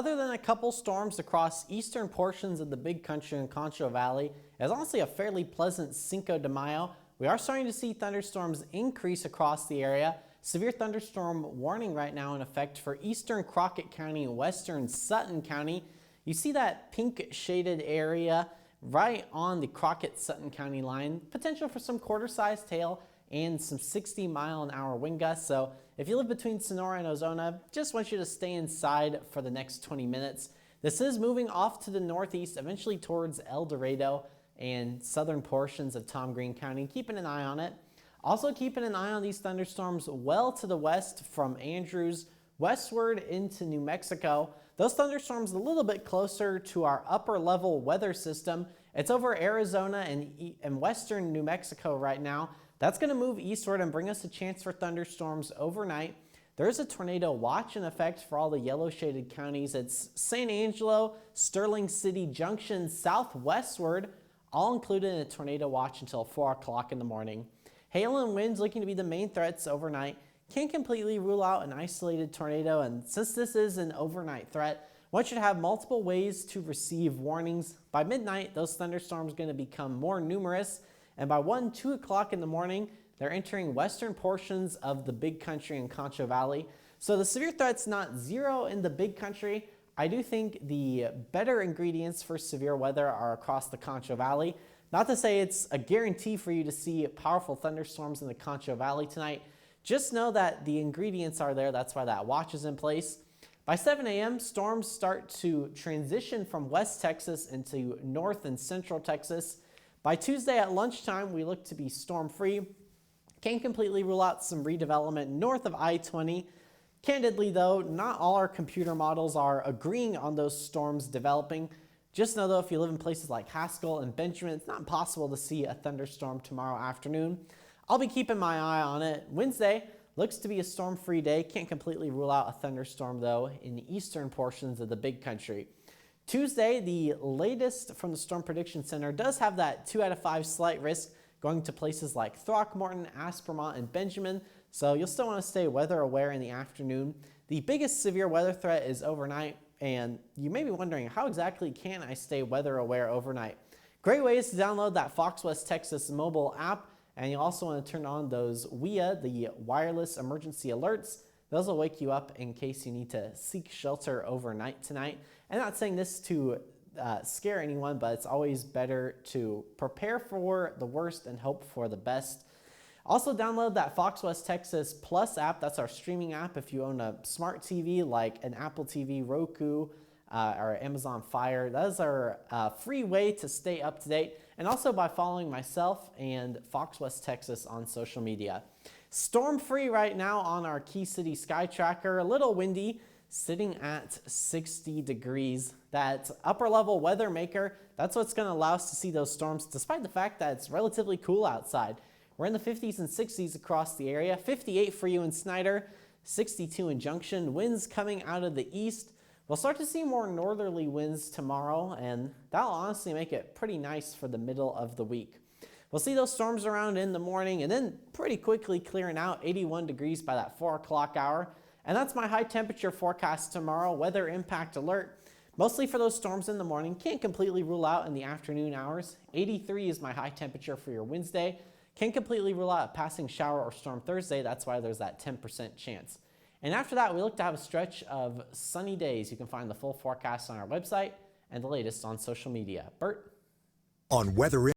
Other than a couple storms across eastern portions of the Big Country and Concho Valley, it's honestly a fairly pleasant Cinco de Mayo. We are starting to see thunderstorms increase across the area. Severe thunderstorm warning right now in effect for eastern Crockett County and western Sutton County. You see that pink shaded area right on the Crockett-Sutton County line. Potential for some quarter-sized hail and some 60-mile-an-hour wind gusts. So if you live between Sonora and Ozona, just want you to stay inside for the next 20 minutes. This is moving off to the northeast, eventually towards El Dorado and southern portions of Tom Green County. Keeping an eye on it. Also keeping an eye on these thunderstorms well to the west from Andrews westward into New Mexico. Those thunderstorms a little bit closer to our upper level weather system. It's over Arizona and western New Mexico right now. That's going to move eastward and bring us a chance for thunderstorms overnight. There is a tornado watch in effect for all the yellow shaded counties. It's San Angelo, Sterling City Junction, southwestward, all included in a tornado watch until 4 o'clock in the morning. Hail and winds looking to be the main threats overnight. Can't completely rule out an isolated tornado, and since this is an overnight threat, one should have multiple ways to receive warnings. By midnight, those thunderstorms are going to become more numerous, and by 2 o'clock in the morning, they're entering western portions of the Big Country and Concho Valley. So the severe threat's not zero in the Big Country. I do think the better ingredients for severe weather are across the Concho Valley. Not to say it's a guarantee for you to see powerful thunderstorms in the Concho Valley tonight. Just know that the ingredients are there. That's why that watch is in place. By 7 a.m., storms start to transition from West Texas into North and Central Texas. By Tuesday at lunchtime, we look to be storm-free. Can't completely rule out some redevelopment north of I-20. Candidly, though, not all our computer models are agreeing on those storms developing. Just know, though, if you live in places like Haskell and Benjamin, it's not impossible to see a thunderstorm tomorrow afternoon. I'll be keeping my eye on it. Wednesday looks to be a storm-free day. Can't completely rule out a thunderstorm, though, in the eastern portions of the Big Country. Tuesday, the latest from the Storm Prediction Center, does have that 2 out of 5 slight risk going to places like Throckmorton, Aspermont, and Benjamin, so you'll still want to stay weather aware in the afternoon. The biggest severe weather threat is overnight, and you may be wondering, how exactly can I stay weather aware overnight? Great way is to download that Fox West Texas mobile app, and you'll also want to turn on those WIA, the wireless emergency alerts. Those will wake you up in case you need to seek shelter overnight tonight. I'm not saying this to scare anyone, but it's always better to prepare for the worst and hope for the best. Also download that Fox West Texas Plus app. That's our streaming app if you own a smart TV like an Apple TV, Roku, or Amazon Fire. That is our free way to stay up to date, and also by following myself and Fox West Texas on social media. Storm-free right now on our Key City Sky Tracker. A little windy, sitting at 60 degrees. That upper level weather maker, that's what's going to allow us to see those storms despite the fact that it's relatively cool outside. We're in the 50s and 60s across the area. 58 for you in Snyder, 62 in Junction. Winds coming out of the east. We'll start to see more northerly winds tomorrow, and that'll honestly make it pretty nice for the middle of the week. We'll see those storms around in the morning and then pretty quickly clearing out. 81 degrees by that 4 o'clock hour. And that's my high temperature forecast tomorrow. Weather impact alert. Mostly for those storms in the morning. Can't completely rule out in the afternoon hours. 83 is my high temperature for your Wednesday. Can't completely rule out a passing shower or storm Thursday. That's why there's that 10% chance. And after that, we look to have a stretch of sunny days. You can find the full forecast on our website and the latest on social media. Bert? On Weather